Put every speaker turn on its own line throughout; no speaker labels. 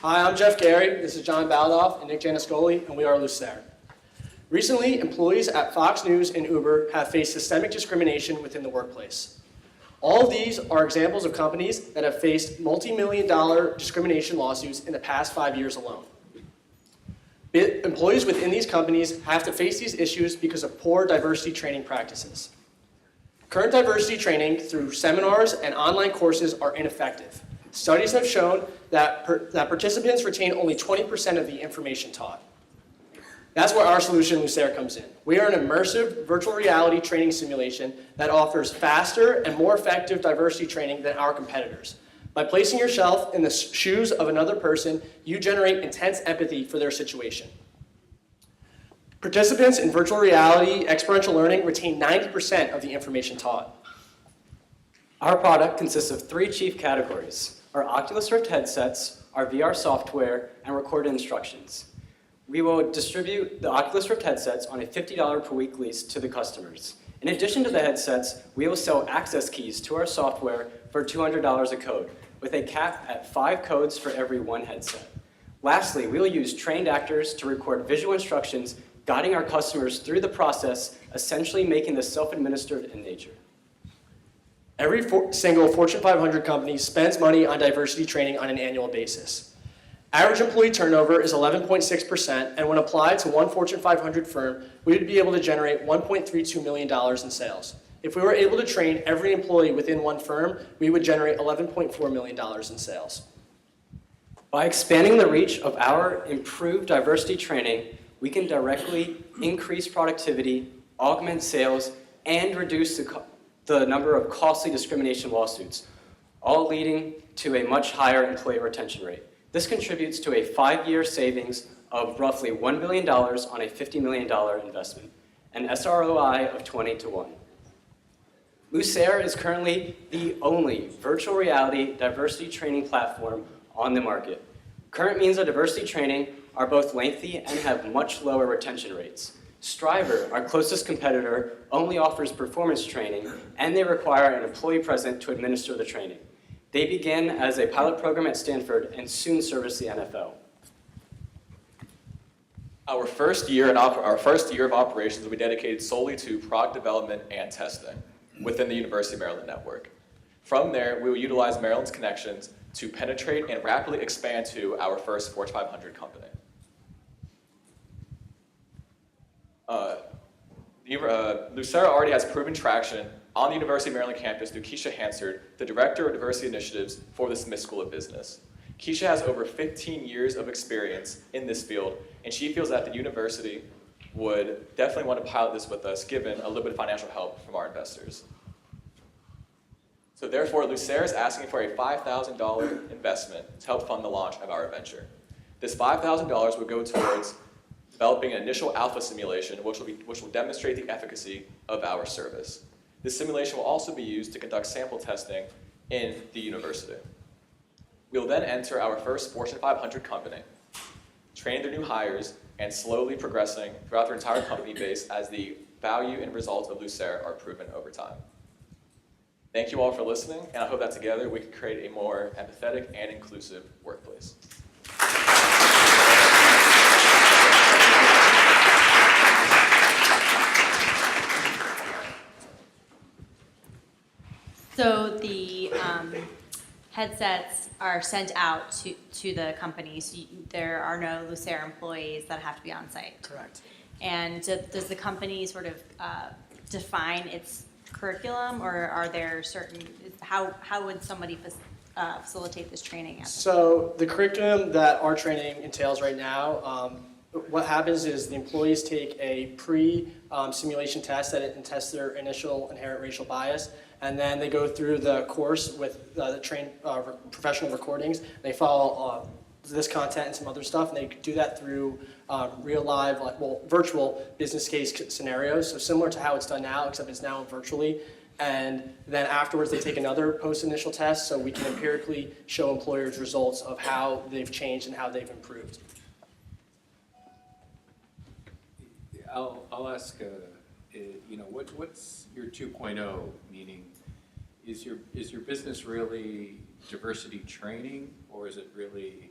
Hi, I'm Jeff Gary. This is John Baldoff and Nick Janiscoli, and we are Lucere. Recently, employees at Fox News and Uber have faced systemic discrimination within the workplace. All of these are examples of companies that have faced multi-million-dollar discrimination lawsuits in the past 5 years alone. Employees within these companies have to face these issues because of poor diversity training practices. Current diversity training through seminars and online courses are ineffective. Studies have shown that participants retain only 20% of the information taught. That's where our solution, Lucere, comes in. We are an immersive virtual reality training simulation that offers faster and more effective diversity training than our competitors. By placing yourself in the shoes of another person, you generate intense empathy for their situation. Participants in virtual reality experiential learning retain 90% of the information taught.
Our product consists of 3 chief categories: our Oculus Rift headsets, our VR software, and recorded instructions. We will distribute the Oculus Rift headsets on a $50 per week lease to the customers. In addition to the headsets, we will sell access keys to our software for $200 a code, with a cap at 5 codes for every 1 headset. Lastly, we will use trained actors to record visual instructions, guiding our customers through the process, essentially making this self-administered in nature.
Every single Fortune 500 company spends money on diversity training on an annual basis. Average employee turnover is 11.6%, and when applied to one Fortune 500 firm, we would be able to generate $1.32 million in sales. If we were able to train every employee within one firm, we would generate $11.4 million in sales.
By expanding the reach of our improved diversity training, we can directly increase productivity, augment sales, and reduce the number of costly discrimination lawsuits, all leading to a much higher employee retention rate. This contributes to a 5-year savings of roughly $1 billion on a $50 million investment, an SROI of 20 to 1. Lucere is currently the only virtual reality diversity training platform on the market. Current means of diversity training are both lengthy and have much lower retention rates. Striver, our closest competitor, only offers performance training, and they require an employee present to administer the training. They began as a pilot program at Stanford and soon service the NFL.
Our first year of operations will be dedicated solely to product development and testing within the University of Maryland network. From there, we will utilize Maryland's connections to penetrate and rapidly expand to our first Fortune 500 company. Lucere already has proven traction on the University of Maryland campus through Keisha Hansard, the Director of Diversity Initiatives for the Smith School of Business. Keisha has over 15 years of experience in this field, and she feels that the university would definitely want to pilot this with us, given a little bit of financial help from our investors. So therefore, Lucere is asking for a $5,000 investment to help fund the launch of our venture. This $5,000 will go towards developing an initial alpha simulation, which will demonstrate the efficacy of our service. This simulation will also be used to conduct sample testing in the university. We will then enter our first Fortune 500 company, train their new hires, and slowly progressing throughout their entire company base as the value and results of Lucere are proven over time. Thank you all for listening, and I hope that together we can create a more empathetic and inclusive workplace.
So the headsets are sent out to the companies. There are no Lucere employees that have to be on site.
Correct.
And does the company sort of define its curriculum, or are there certain, how would somebody facilitate this training?
So the curriculum that our training entails right now, what happens is the employees take a pre-simulation test and test their initial inherent racial bias, and then they go through the course with the trained professional recordings. They follow this content and some other stuff, and they do that through real live, virtual business case scenarios. So similar to how it's done now, except it's now virtually. And then afterwards, they take another post-initial test, so we can empirically show employers results of how they've changed and how they've improved.
I'll ask, what's your 2.0, meaning is your business really diversity training, or is it really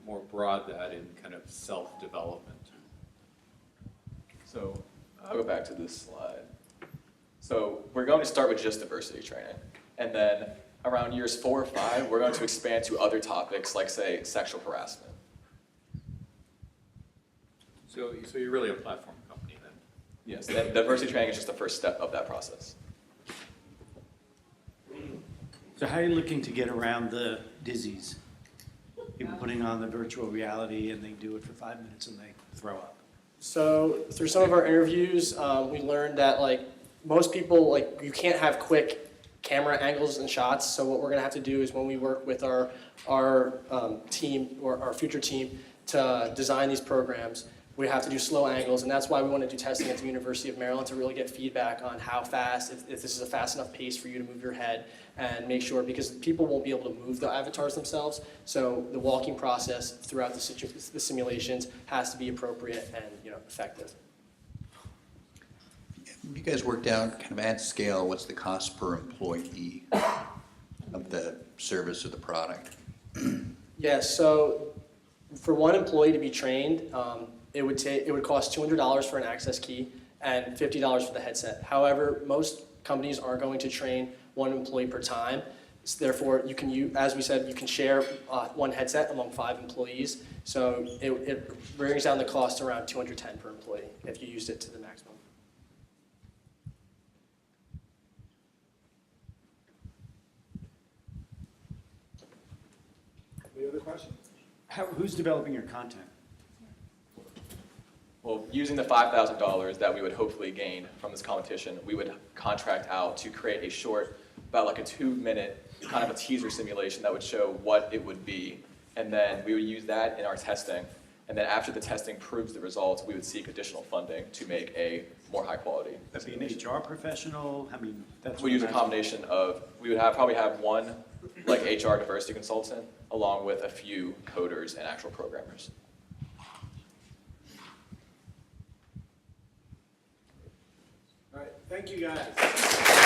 more broad that in kind of self-development?
So I'll go back to this slide. So we're going to start with just diversity training. And then around years 4 or 5, we're going to expand to other topics like, say, sexual harassment.
So you're really a platform company then?
Yes, and diversity training is just the first step of that process.
So how are you looking to get around the dizzies? People putting on the virtual reality and they do it for 5 minutes and they throw up.
So through some of our interviews, we learned that like most people, like you can't have quick camera angles and shots. So what we're gonna have to do is when we work with our team or our future team to design these programs, we have to do slow angles, and that's why we want to do testing at the University of Maryland to really get feedback on how fast, if this is a fast enough pace for you to move your head, and make sure, because people won't be able to move the avatars themselves, so the walking process throughout the simulations has to be appropriate and effective.
Have you guys worked out kind of at scale, what's the cost per employee of the service or the product?
Yeah, so for one employee to be trained, it would cost $200 for an access key and $50 for the headset. However, most companies aren't going to train one employee per time. So therefore, you can, as we said, you can share one headset among 5 employees. So it brings down the cost to around $210 per employee if you used it to the maximum.
Any other questions? Who's developing your content?
Well, using the $5,000 that we would hopefully gain from this competition, we would contract out to create a short, about like a 2-minute, kind of a teaser simulation that would show what it would be. And then we would use that in our testing. And then after the testing proves the results, we would seek additional funding to make a more high quality.
That'd be an HR professional? I mean, that's.
We use a combination of, we would probably have one like HR diversity consultant along with a few coders and actual programmers.
All right, thank you guys.